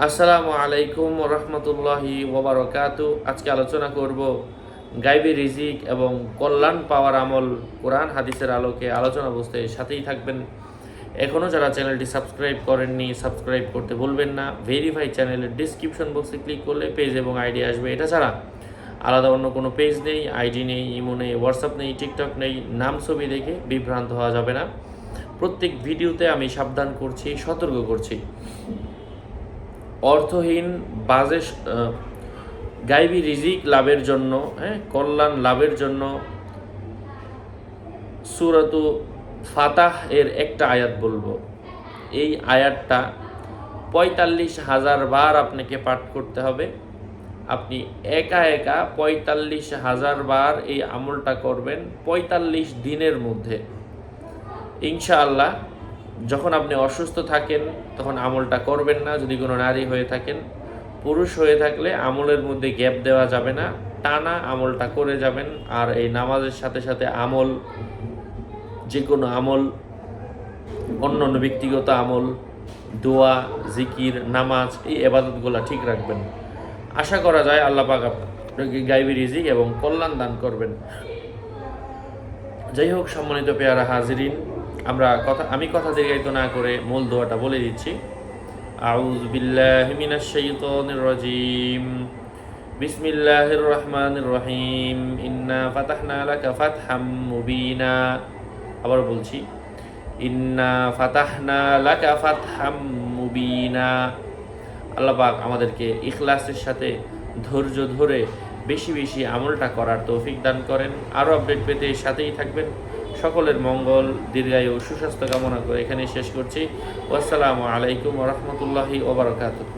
আসসালামু আলাইকুম রহমতুল্লাহি ওবরাকাতু। আজকে আলোচনা করব গায়বী রিজিক এবং কল্যাণ পাওয়ার আমল কোরআন হাদিসের আলোকে। আলোচনা বুঝতে সাথেই থাকবেন। এখনও যারা চ্যানেলটি সাবস্ক্রাইব করেননি সাবস্ক্রাইব করতে ভুলবেন না। ভেরিফাই চ্যানেলের ডিসক্রিপশন বক্সে ক্লিক করলে পেজ এবং আইডি আসবে। এটা ছাড়া আলাদা অন্য কোনো পেজ নেই, আইডি নেই, ইমো নেই, হোয়াটসঅ্যাপ নেই, টিকটক নেই। নাম ছবি দেখে বিভ্রান্ত হওয়া যাবে না। প্রত্যেক ভিডিওতে আমি সাবধান করছি, সতর্ক করছি। অর্থহীন বাজে গায়বী রিজিক লাভের জন্য, কল্যাণ লাভের জন্য সূরাতু ফাতাহ এর একটা আয়াত বলবো। এই আয়াতটা 45,000 বার আপনাকে পাঠ করতে হবে। আপনি একা একা 45,000 বার এই আমলটা করবেন 45 দিনের মধ্যে। ইনশাআল্লাহ যখন আপনি অসুস্থ থাকেন তখন আমলটা করবেন না। যদি কোনো নারী হয়ে থাকেন, পুরুষ হয়ে থাকলে আমলের মধ্যে গ্যাপ দেওয়া যাবে না, টানা আমলটা করে যাবেন। আর এই নামাজের সাথে সাথে আমল, যে কোনো আমল, অন্য অন্য ব্যক্তিগত আমল, দোয়া, জিকির, নামাজ, এই ইবাদতগুলো ঠিক রাখবেন। আশা করা যায় আল্লাহ পাক আপনাকে গায়বী রিজিক এবং কল্যাণ দান করবেন। যাই হোক, সম্মানিত পেয়ারা হাজিরিন, আমি কথা দীর্ঘায়িত না করে মূল দোয়াটা বলে দিচ্ছি। আউযু বিল্লাহি মিনাশ শাইতানির রাজিম। বিসমিল্লাহির রহমানির রহিম। ইন্না ফাতাহনা লাকা ফাতহাম মুবিনা। আবার বলছি, ইন্না ফাতাহনা লাকা ফাতহাম মুবিনা। আল্লাহ পাক আমাদেরকে ইখলাসের সাথে ধৈর্য ধরে বেশি বেশি আমলটা করার তৌফিক দান করেন। আরও আপডেট পেতে সাথেই থাকবেন। সকলের মঙ্গল, দীর্ঘায়ু, সুস্বাস্থ্য কামনা করে এখানেই শেষ করছি। আসসালামু আলাইকুম ওয়া রাহমাতুল্লাহি ওয়া বারাকাতুহু।